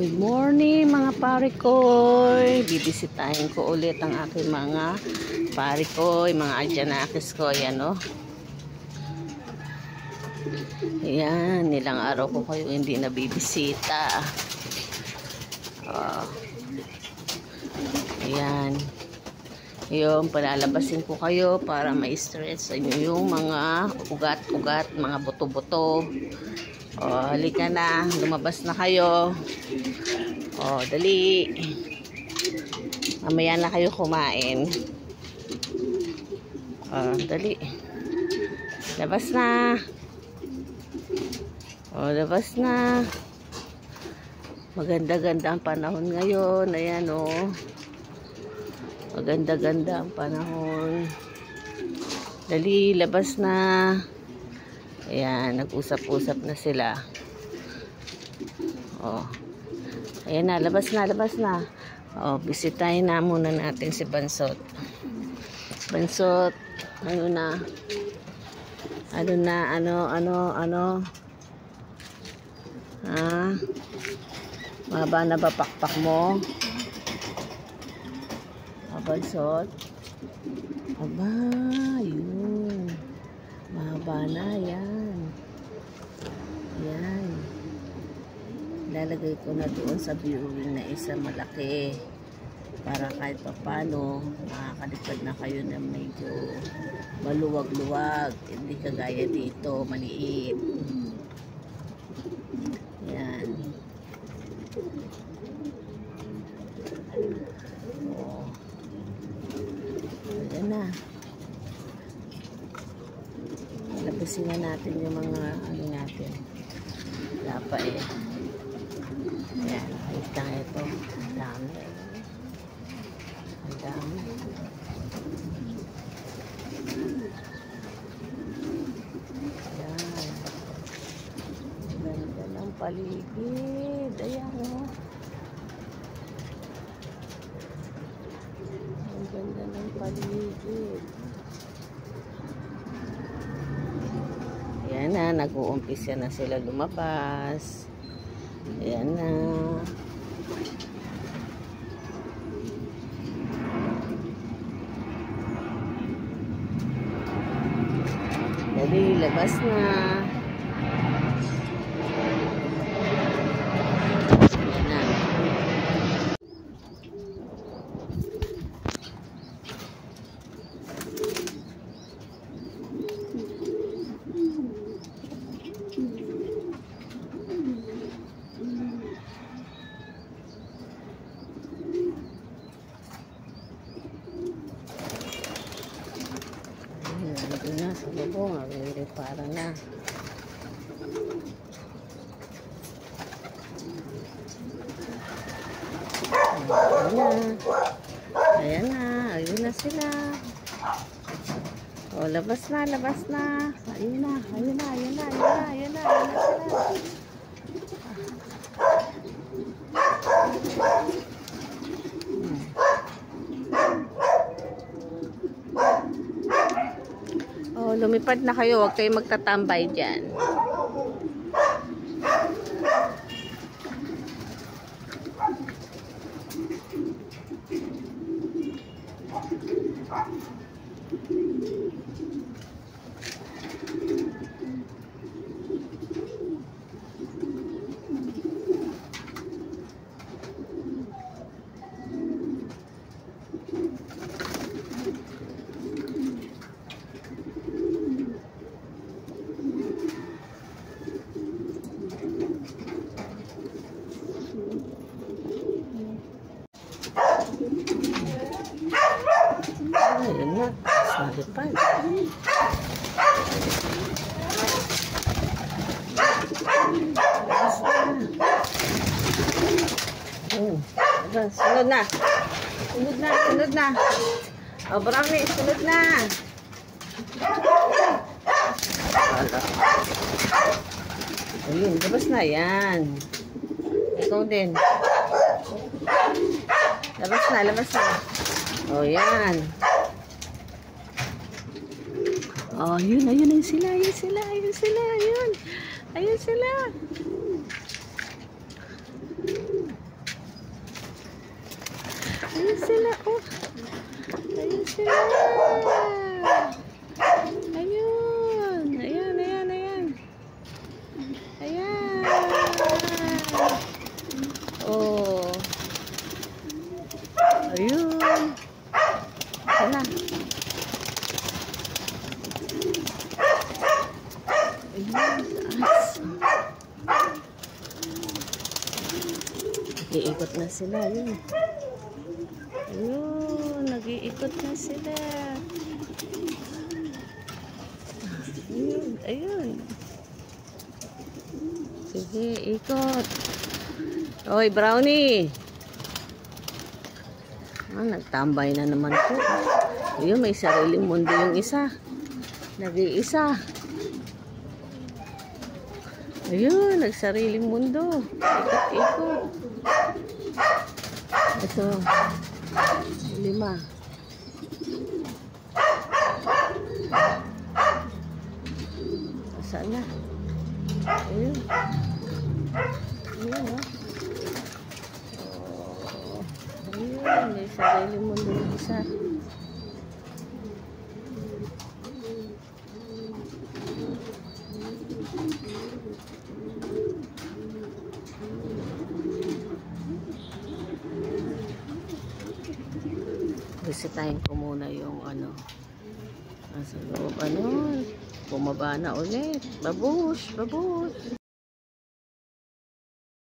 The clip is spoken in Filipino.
Good morning mga pare koy. Bibisitahin ko ulit ang aking mga pare koy, mga adyanakis ko. Ayan o. Ayan, nilang araw ko kayo hindi nabibisita. Ayan. Yung palalabasin ko kayo para ma-stress sa inyo yung mga ugat-ugat, mga buto-buto. Halika na, lumabas na kayo. Dali. Mamaya na kayo kumain. Dali. Labas na. Labas na. Maganda-ganda ang panahon ngayon. Ayan o. Maganda-ganda ang panahon. Dali, labas na. Ayan, nag-usap-usap na sila. Ayan na, labas na, labas na. Bisitahin na muna natin si Bansot. Bansot, ano na? Ano na, ano? Mahaba na ba pakpak mo? Bansot? Aba, yun. Mahaba na, yan. Yan. Lalagay ko na doon sa viewing na isa malaki. Para kahit papano, makakalipad na kayo na medyo maluwag-luwag. Hindi kagaya dito, maliit. Yan. Ayan na. Lapisin na natin yung mga ano natin. Wala pa eh. Ayan, ayos lang ito. Ang dami. Ang dami. Ayan. Ang ganda ng paligid. Ayan o. Ang ganda ng paligid. Ayan na, nag-uumpisa na sila lumabas. Ayan na. Dali, labas na. Ayan na. Ito na sa bubong, para na. Ayan na, ayun na sila. Labas na, labas na. Ayun na sila. Lumipad na kayo, huwag kayo magtatambay dyan. Ayun na, salipad. Sunod na. Sunod na. Brownie, sunod na. Ayun, labas na yan. Ikaw din. Labas na. Yan. Ayun sila. Ayun sila. Iikot na sila. Yun. Ayun. Nag-iikot na sila. Ayun. Ayun. Sige, ikot. Hoy, Brownie. Nagtambay na naman po. Ayun, may sariling mundo yung isa. Nag-iisa. Ayun, nagsariling mundo. Ikot-ikot. Ito. 5. Saan na? Ayun. Ayun, oh. Ayun, may sariling mundo yung isa. Bisitahin ko muna yung nasa loob. Bumaba na ulit. Babush, babush.